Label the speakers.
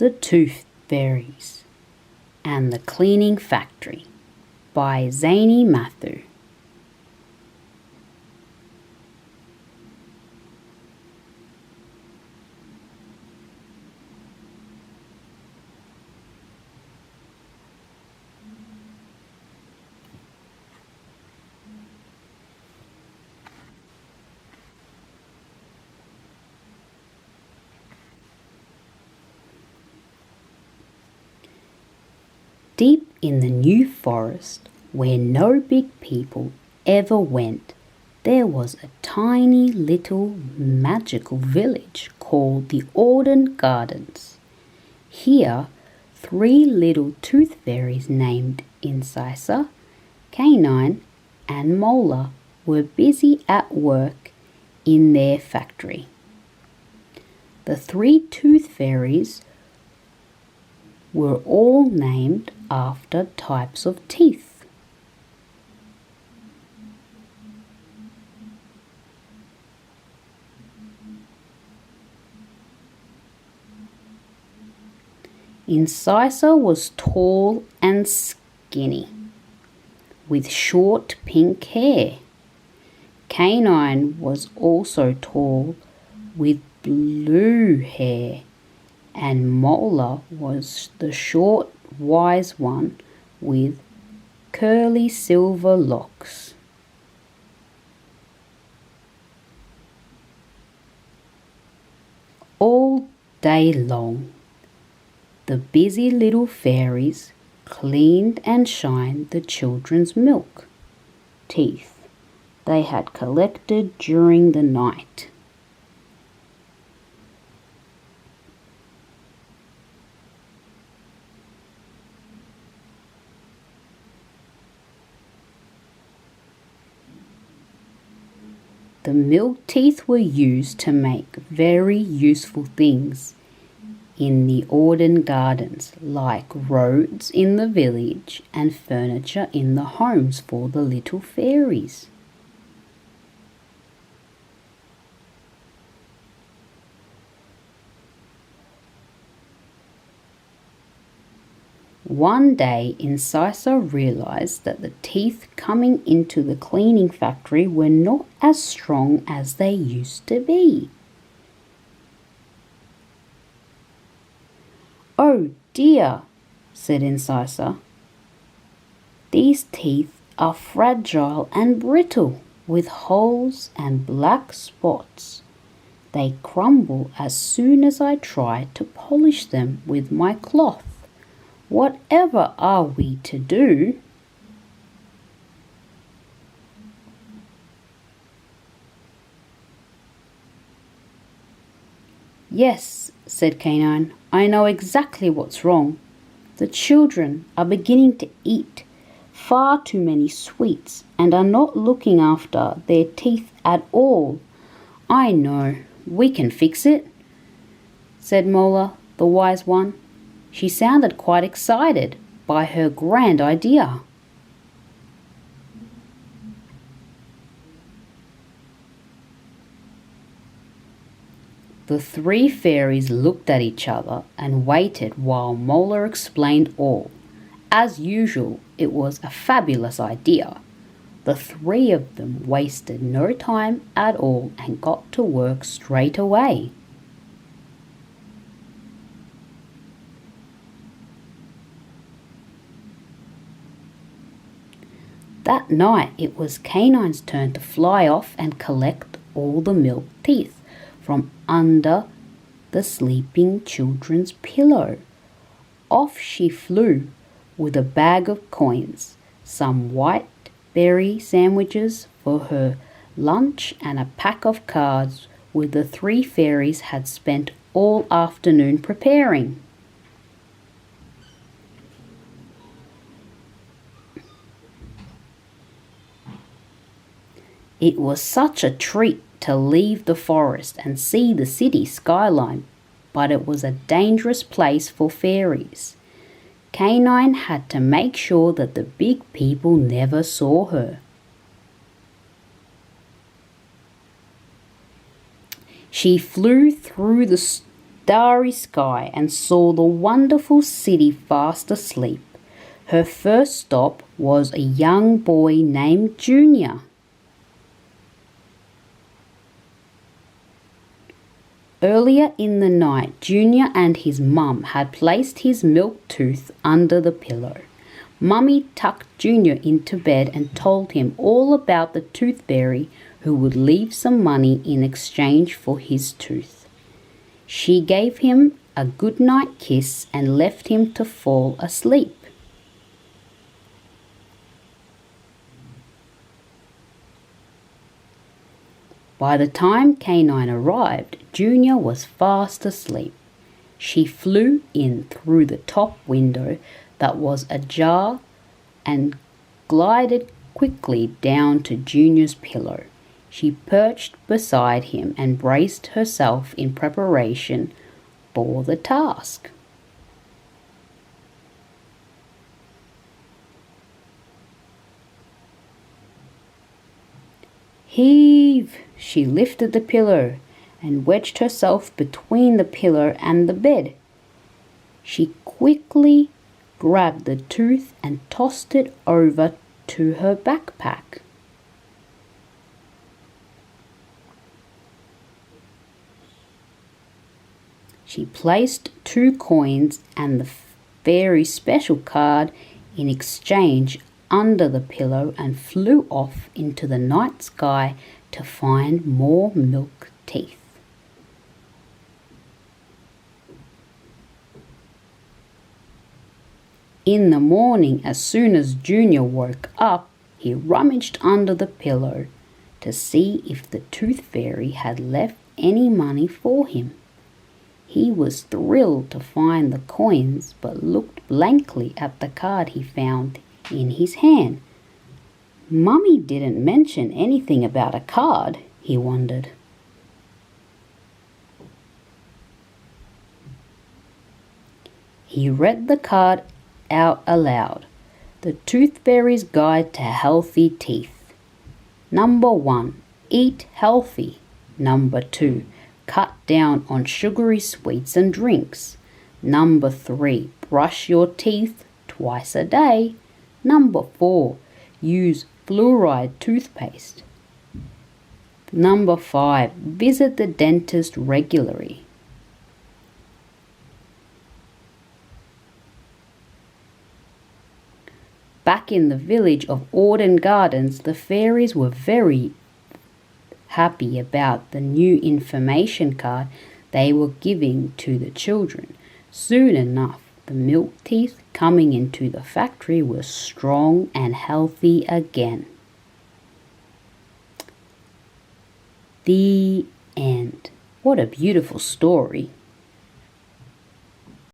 Speaker 1: The Tooth Fairies and the Cleaning Factory by Zani Mathoo. Deep in the New Forest, where no big people ever went, there was a tiny little magical village called the Autumn Gardens. Here, 3 little tooth fairies named Incisa, Canine, and Molar were busy at work in their factory. The 3 tooth fairies were all named after types of teeth. Incisa was tall and skinny, with short pink hair. Canine was also tall, with blue hair, and Molar was the short, wise one with curly silver locks. All day long, the busy little fairies cleaned and shined the children's milk teeth they had collected during the night. The milk teeth were used to make very useful things in the Autumn Gardens, like roads in the village and furniture in the homes for the little fairies. One day, Incisa realized that the teeth coming into the cleaning factory were not as strong as they used to be. "Oh dear," said Incisa. "These teeth are fragile and brittle, with holes and black spots. They crumble as soon as I try to polish them with my cloth. Whatever are we to do?" "Yes," said Canine, "I know exactly what's wrong. The children are beginning to eat far too many sweets and are not looking after their teeth at all. I know, we can fix it," said Molar, the wise one. She sounded quite excited by her grand idea. The 3 fairies looked at each other and waited while Molar explained all. As usual, it was a fabulous idea. The 3 of them wasted no time at all and got to work straight away. That night it was Canine's turn to fly off and collect all the milk teeth from under the sleeping children's pillow. Off she flew with a bag of coins, some white berry sandwiches for her lunch, and a pack of cards which the 3 fairies had spent all afternoon preparing. It was such a treat to leave the forest and see the city skyline, but it was a dangerous place for fairies. Canine had to make sure that the big people never saw her. She flew through the starry sky and saw the wonderful city fast asleep. Her first stop was a young boy named Junior. Earlier in the night, Junior and his mum had placed his milk tooth under the pillow. Mummy tucked Junior into bed and told him all about the Tooth Fairy who would leave some money in exchange for his tooth. She gave him a good-night kiss and left him to fall asleep. By the time Canine arrived, Junior was fast asleep. She flew in through the top window that was ajar and glided quickly down to Junior's pillow. She perched beside him and braced herself in preparation for the task. Heave! She lifted the pillow and wedged herself between the pillow and the bed. She quickly grabbed the tooth and tossed it over to her backpack. She placed 2 coins and the fairy special card in exchange under the pillow and flew off into the night sky to find more milk teeth. In the morning, as soon as Junior woke up, he rummaged under the pillow to see if the Tooth Fairy had left any money for him. He was thrilled to find the coins, but looked blankly at the card he found in his hand. Mummy didn't mention anything about a card, he wondered. He read the card out aloud. The Tooth Fairy's Guide to Healthy Teeth. Number 1, eat healthy. Number 2, cut down on sugary sweets and drinks. Number 3, brush your teeth twice a day. Number 4, use fluoride toothpaste. Number 5, visit the dentist regularly. Back in the village of Auden Gardens, the fairies were very happy about the new information card they were giving to the children. Soon enough, the milk teeth coming into the factory were strong and healthy again. The end. What a beautiful story.